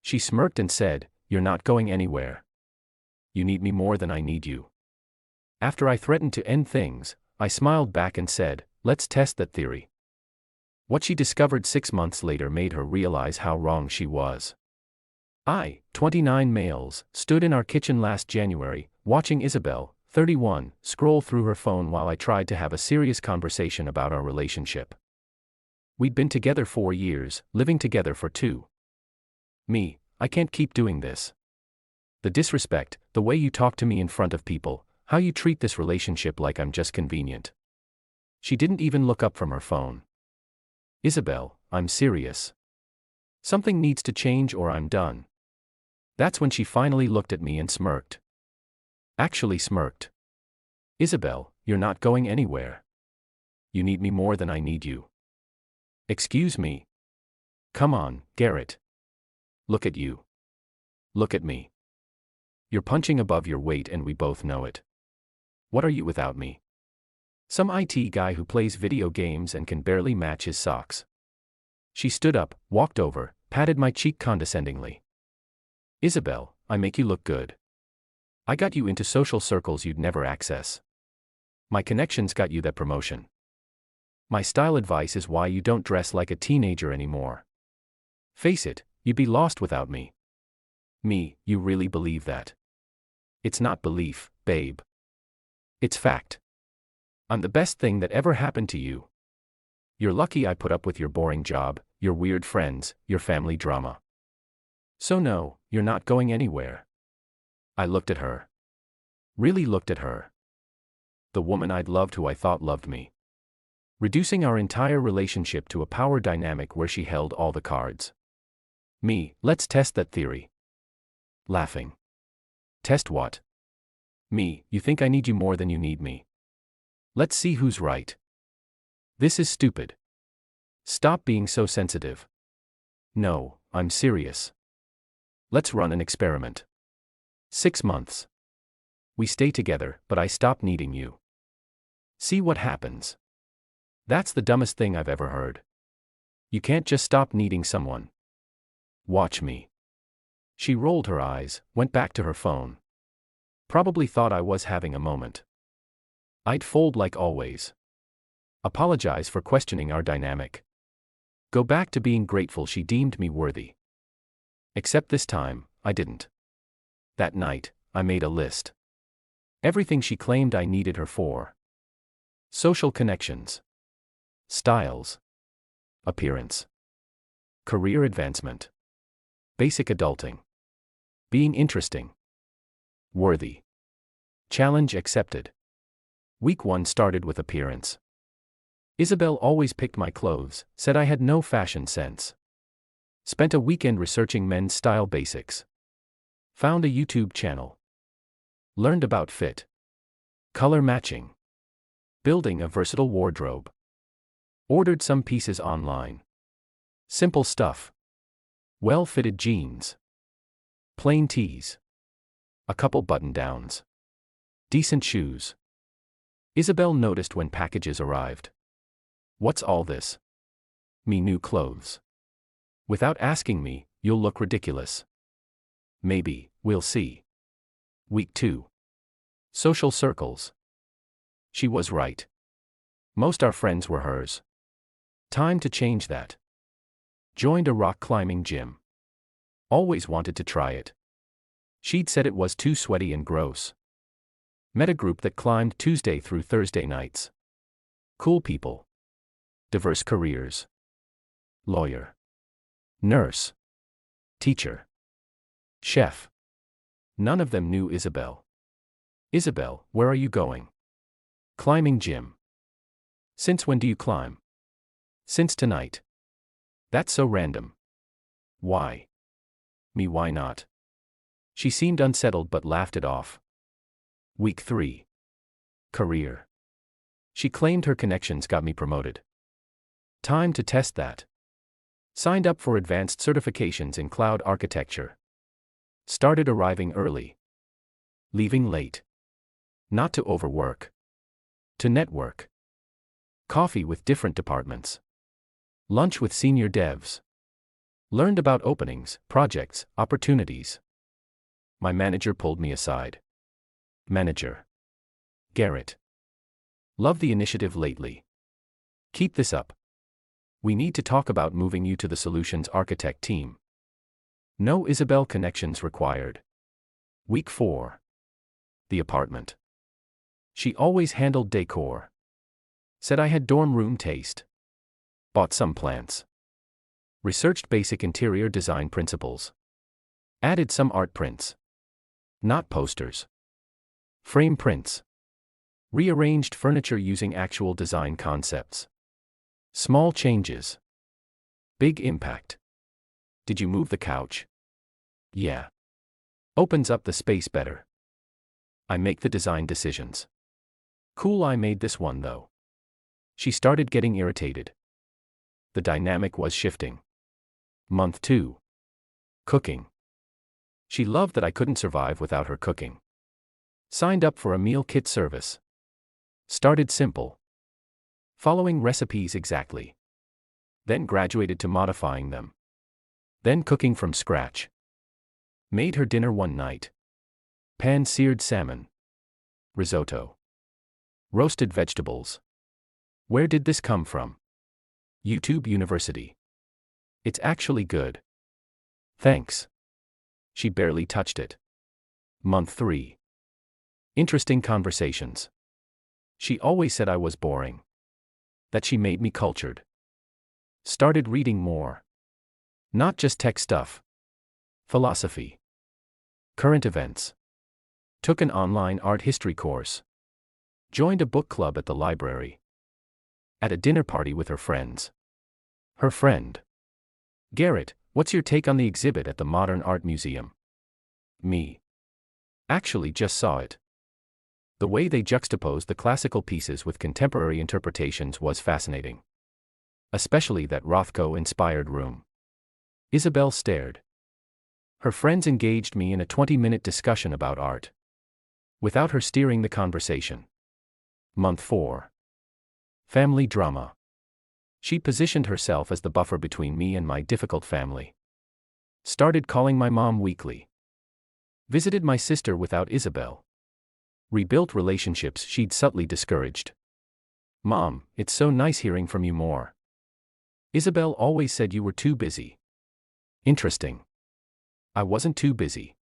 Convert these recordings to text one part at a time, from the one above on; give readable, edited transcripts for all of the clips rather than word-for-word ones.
She smirked and said, "You're not going anywhere. You need me more than I need you." After I threatened to end things, I smiled back and said, "Let's test that theory." What she discovered 6 months later made her realize how wrong she was. 29 males, stood in our kitchen last January, watching Isabel, 31, scroll through her phone while I tried to have a serious conversation about our relationship. We'd been together 4 years, living together for 2. Me, I can't keep doing this. The disrespect, the way you talk to me in front of people, how you treat this relationship like I'm just convenient. She didn't even look up from her phone. "Isabel, I'm serious. Something needs to change or I'm done." That's when she finally looked at me and smirked. Actually smirked. "Isabel, you're not going anywhere. You need me more than I need you." Excuse me? Come on, Garrett. Look at you. Look at me. You're punching above your weight and we both know it. What are you without me? Some IT guy who plays video games and can barely match his socks. She stood up, walked over, patted my cheek condescendingly. "Isabel, I make you look good. I got you into social circles you'd never access. My connections got you that promotion. My style advice is why you don't dress like a teenager anymore. Face it, you'd be lost without me." Me, you really believe that? It's not belief, babe. It's fact. I'm the best thing that ever happened to you. You're lucky I put up with your boring job, your weird friends, your family drama. So no, you're not going anywhere. I looked at her. Really looked at her. The woman I'd loved who I thought loved me. Reducing our entire relationship to a power dynamic where she held all the cards. Me, let's test that theory. Laughing. Test what? Me, you think I need you more than you need me. Let's see who's right. This is stupid. Stop being so sensitive. No, I'm serious. Let's run an experiment. 6 months. We stay together, but I stop needing you. See what happens. That's the dumbest thing I've ever heard. You can't just stop needing someone. Watch me. She rolled her eyes, went back to her phone. Probably thought I was having a moment. I'd fold like always. Apologize for questioning our dynamic. Go back to being grateful she deemed me worthy. Except this time, I didn't. That night, I made a list. Everything she claimed I needed her for. Social connections. Styles. Appearance. Career advancement. Basic adulting. Being interesting. Worthy. Challenge accepted. Week 1 started with appearance. Isabel always picked my clothes, said I had no fashion sense. Spent a weekend researching men's style basics. Found a YouTube channel. Learned about fit. Color matching. Building a versatile wardrobe. Ordered some pieces online. Simple stuff. Well-fitted jeans. Plain tees. A couple button-downs. Decent shoes. Isabel noticed when packages arrived. What's all this? Me new clothes. Without asking me, you'll look ridiculous. Maybe, we'll see. Week 2. Social circles. She was right. Most our friends were hers. Time to change that. Joined a rock climbing gym. Always wanted to try it. She'd said it was too sweaty and gross. Met a group that climbed Tuesday through Thursday nights. Cool people. Diverse careers. Lawyer. Nurse. Teacher. Chef. None of them knew Isabel. Isabel, where are you going? Climbing gym. Since when do you climb? Since tonight. That's so random. Why? Me, why not? She seemed unsettled but laughed it off. Week 3. Career. She claimed her connections got me promoted. Time to test that. Signed up for advanced certifications in cloud architecture. Started arriving early. Leaving late. Not to overwork. To network. Coffee with different departments. Lunch with senior devs. Learned about openings, projects, opportunities. My manager pulled me aside. Manager. Garrett. Love the initiative lately. Keep this up. We need to talk about moving you to the solutions architect team. No Isabel connections required. Week 4. The apartment. She always handled decor. Said I had dorm room taste. Bought some plants. Researched basic interior design principles. Added some art prints. Not posters. Frame prints. Rearranged furniture using actual design concepts. Small changes. Big impact. Did you move the couch? Yeah. Opens up the space better. I make the design decisions. Cool, I made this one though. She started getting irritated. The dynamic was shifting. Month 2. Cooking. She loved that I couldn't survive without her cooking. Signed up for a meal kit service. Started simple. Following recipes exactly. Then graduated to modifying them. Then cooking from scratch. Made her dinner one night. Pan-seared salmon. Risotto. Roasted vegetables. Where did this come from? YouTube University. It's actually good. Thanks. She barely touched it. Month 3. Interesting conversations. She always said I was boring. That she made me cultured. Started reading more. Not just tech stuff. Philosophy. Current events. Took an online art history course. Joined a book club at the library. At a dinner party with her friends. Her friend. Garrett, what's your take on the exhibit at the Modern Art Museum? Me. Actually just saw it. The way they juxtaposed the classical pieces with contemporary interpretations was fascinating. Especially that Rothko-inspired room. Isabel stared. Her friends engaged me in a 20-minute discussion about art. Without her steering the conversation. Month 4. Family drama. She positioned herself as the buffer between me and my difficult family. Started calling my mom weekly. Visited my sister without Isabel. Rebuilt relationships she'd subtly discouraged. Mom, it's so nice hearing from you more. Isabel always said you were too busy. Interesting. I wasn't too busy.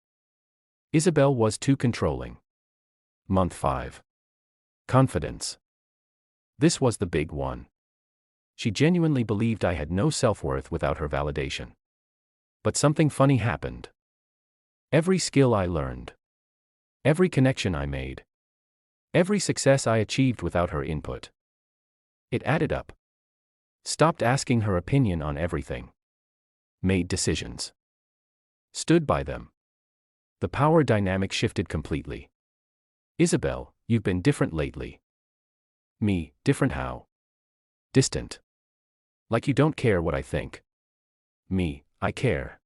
Isabel was too controlling. Month 5. Confidence. This was the big one. She genuinely believed I had no self-worth without her validation. But something funny happened. Every skill I learned. Every connection I made. Every success I achieved without her input. It added up. Stopped asking her opinion on everything. Made decisions. Stood by them. The power dynamic shifted completely. Isabel, you've been different lately. Me, different how? Distant. Like you don't care what I think. Me, I care.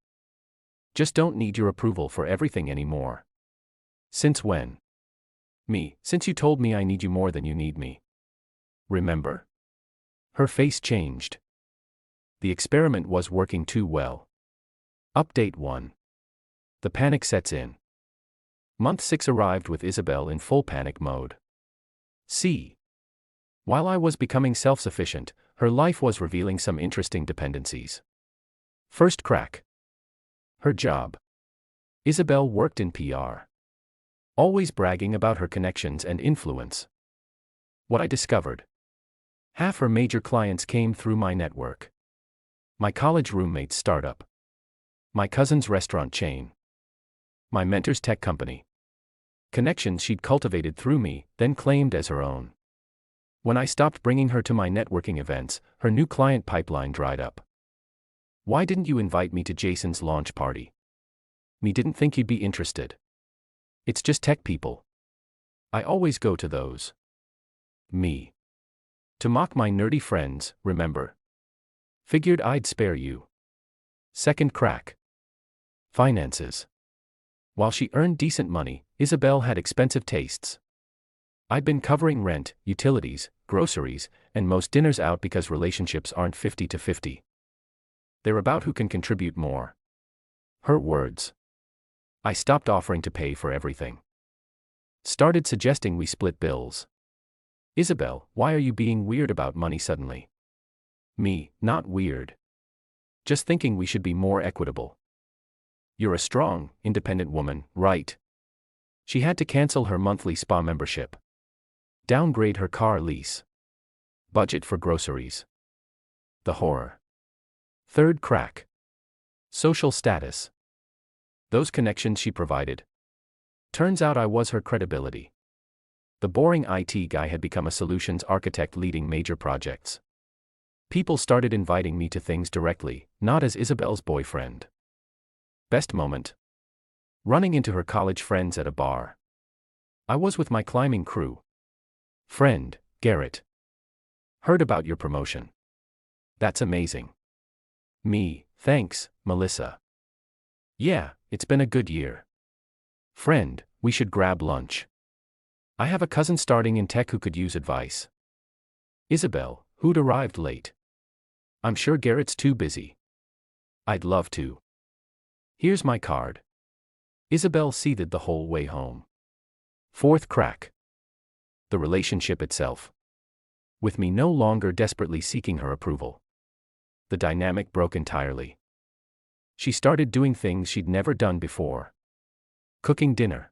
Just don't need your approval for everything anymore. Since when? Me, since you told me I need you more than you need me. Remember? Her face changed. The experiment was working too well. Update 1. The panic sets in. Month 6 arrived with Isabel in full panic mode. C. While I was becoming self-sufficient, her life was revealing some interesting dependencies. First crack. Her job. Isabel worked in PR. Always bragging about her connections and influence. What I discovered. Half her major clients came through my network. My college roommate's startup. My cousin's restaurant chain. My mentor's tech company. Connections she'd cultivated through me, then claimed as her own. When I stopped bringing her to my networking events, her new client pipeline dried up. Why didn't you invite me to Jason's launch party? Me didn't think you'd be interested. It's just tech people. I always go to those. Me. To mock my nerdy friends, remember? Figured I'd spare you. Second crack. Finances. While she earned decent money, Isabel had expensive tastes. I'd been covering rent, utilities, groceries, and most dinners out because relationships aren't 50-50. They're about who can contribute more. Her words. I stopped offering to pay for everything. Started suggesting we split bills. Isabel, why are you being weird about money suddenly? Me, not weird. Just thinking we should be more equitable. You're a strong, independent woman, right? She had to cancel her monthly spa membership. Downgrade her car lease. Budget for groceries. The horror. Third crack. Social status. Those connections she provided. Turns out I was her credibility. The boring IT guy had become a solutions architect leading major projects. People started inviting me to things directly, not as Isabel's boyfriend. Best moment. Running into her college friends at a bar. I was with my climbing crew. Friend, Garrett. Heard about your promotion. That's amazing. Me, thanks, Melissa. Yeah, it's been a good year. Friend, we should grab lunch. I have a cousin starting in tech who could use advice. Isabel, who'd arrived late. I'm sure Garrett's too busy. I'd love to. Here's my card. Isabel seethed the whole way home. Fourth crack. The relationship itself. With me no longer desperately seeking her approval. The dynamic broke entirely. She started doing things she'd never done before. Cooking dinner.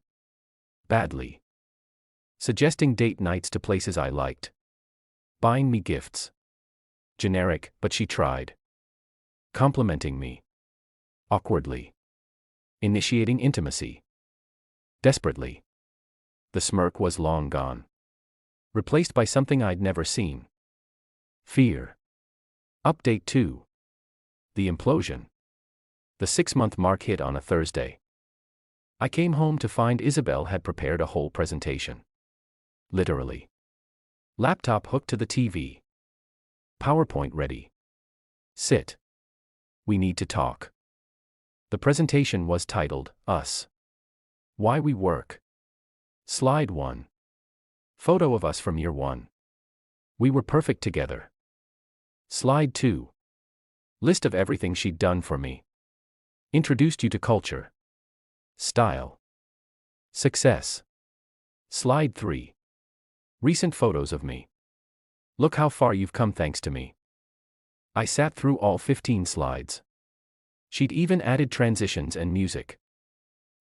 Badly. Suggesting date nights to places I liked. Buying me gifts. Generic, but she tried. Complimenting me. Awkwardly. Initiating intimacy. Desperately. The smirk was long gone. Replaced by something I'd never seen. Fear. Update 2. The implosion. The 6-month mark hit on a Thursday. I came home to find Isabel had prepared a whole presentation. Literally. Laptop hooked to the TV. PowerPoint ready. Sit. We need to talk. The presentation was titled, Us. Why We Work. Slide 1. Photo of us from year 1. We were perfect together. Slide 2. List of everything she'd done for me. Introduced you to culture. Style. Success. Slide 3. Recent photos of me. Look how far you've come thanks to me. I sat through all 15 slides. She'd even added transitions and music.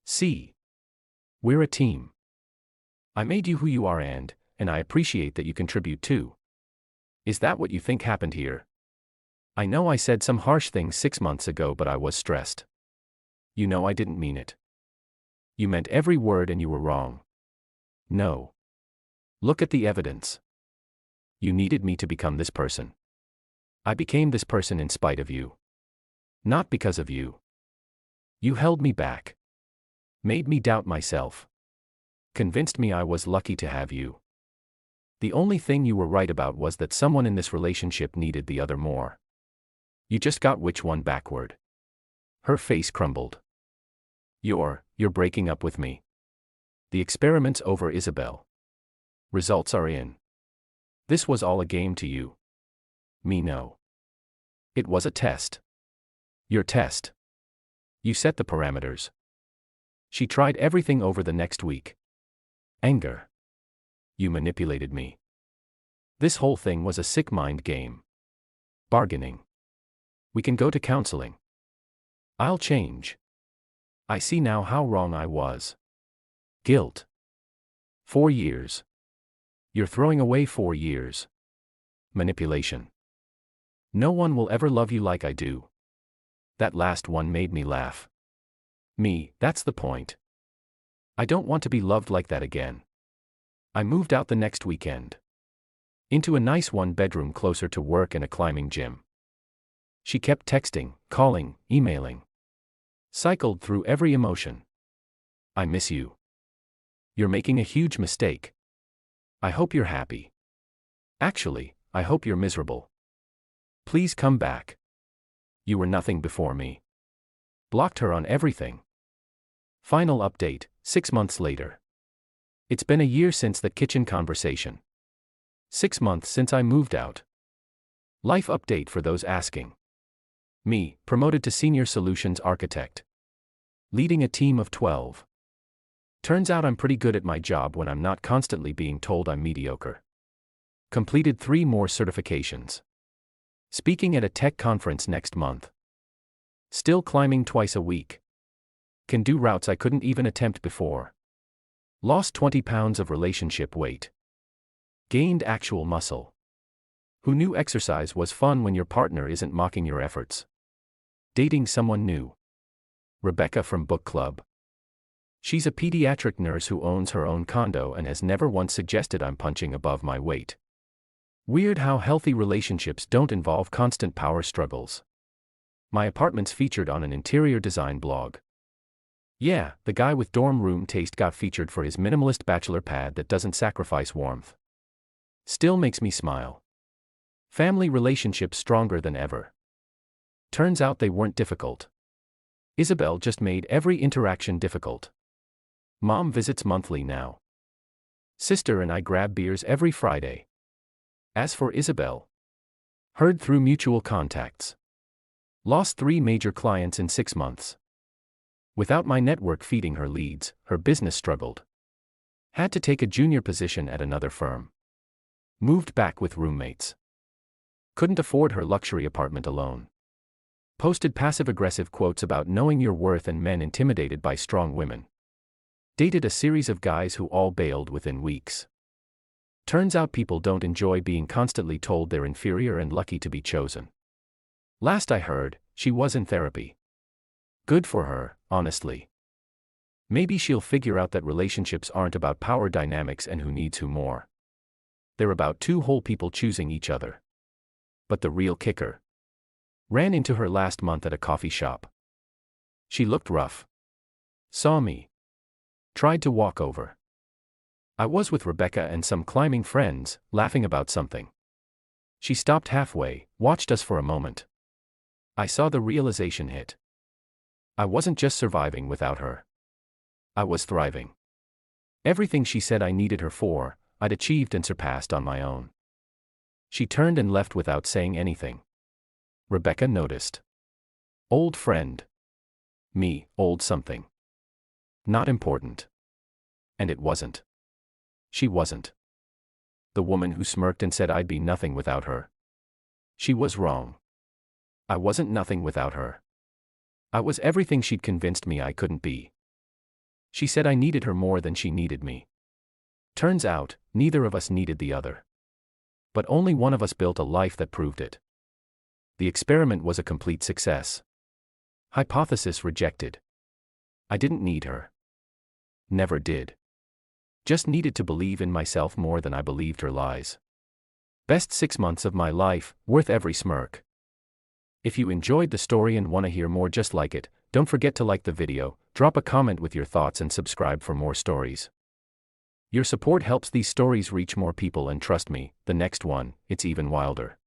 See. We're a team. I made you who you are and I appreciate that you contribute too. Is that what you think happened here? I know I said some harsh things 6 months ago, but I was stressed. You know I didn't mean it. You meant every word and you were wrong. No. Look at the evidence. You needed me to become this person. I became this person in spite of you. Not because of you. You held me back. Made me doubt myself. Convinced me I was lucky to have you. The only thing you were right about was that someone in this relationship needed the other more. You just got which one backward. Her face crumbled. You're breaking up with me. The experiment's over, Isabel. Results are in. This was all a game to you. Me no. It was a test. Your test. You set the parameters. She tried everything over the next week. Anger. You manipulated me. This whole thing was a sick mind game. Bargaining. We can go to counseling. I'll change. I see now how wrong I was. Guilt. 4 years. You're throwing away 4 years. Manipulation. No one will ever love you like I do. That last one made me laugh. Me, that's the point. I don't want to be loved like that again. I moved out the next weekend. Into a nice 1-bedroom closer to work and a climbing gym. She kept texting, calling, emailing. Cycled through every emotion. I miss you. You're making a huge mistake. I hope you're happy. Actually, I hope you're miserable. Please come back. You were nothing before me. Blocked her on everything. Final update, 6 months later. It's been a year since the kitchen conversation. 6 months since I moved out. Life update for those asking. Me, promoted to senior solutions architect. Leading a team of 12. Turns out I'm pretty good at my job when I'm not constantly being told I'm mediocre. Completed 3 more certifications. Speaking at a tech conference next month. Still climbing twice a week. Can do routes I couldn't even attempt before. Lost 20 pounds of relationship weight. Gained actual muscle. Who knew exercise was fun when your partner isn't mocking your efforts? Dating someone new. Rebecca from book club. She's a pediatric nurse who owns her own condo and has never once suggested I'm punching above my weight. Weird how healthy relationships don't involve constant power struggles. My apartment's featured on an interior design blog. Yeah, the guy with dorm room taste got featured for his minimalist bachelor pad that doesn't sacrifice warmth. Still makes me smile. Family relationships stronger than ever. Turns out they weren't difficult. Isabel just made every interaction difficult. Mom visits monthly now. Sister and I grab beers every Friday. As for Isabel, heard through mutual contacts. Lost 3 major clients in 6 months. Without my network feeding her leads, her business struggled. Had to take a junior position at another firm. Moved back with roommates. Couldn't afford her luxury apartment alone. Posted passive-aggressive quotes about knowing your worth and men intimidated by strong women. Dated a series of guys who all bailed within weeks. Turns out people don't enjoy being constantly told they're inferior and lucky to be chosen. Last I heard, she was in therapy. Good for her, honestly. Maybe she'll figure out that relationships aren't about power dynamics and who needs who more. They're about 2 whole people choosing each other. But the real kicker. Ran into her last month at a coffee shop. She looked rough. Saw me. Tried to walk over. I was with Rebecca and some climbing friends, laughing about something. She stopped halfway, watched us for a moment. I saw the realization hit. I wasn't just surviving without her. I was thriving. Everything she said I needed her for, I'd achieved and surpassed on my own. She turned and left without saying anything. Rebecca noticed. Old friend. Me, old something. Not important. And it wasn't. She wasn't. The woman who smirked and said I'd be nothing without her. She was wrong. I wasn't nothing without her. I was everything she'd convinced me I couldn't be. She said I needed her more than she needed me. Turns out, neither of us needed the other. But only one of us built a life that proved it. The experiment was a complete success. Hypothesis rejected. I didn't need her. Never did. Just needed to believe in myself more than I believed her lies. Best 6 months of my life, worth every smirk. If you enjoyed the story and want to hear more just like it, don't forget to like the video, drop a comment with your thoughts and subscribe for more stories. Your support helps these stories reach more people and trust me, the next one, it's even wilder.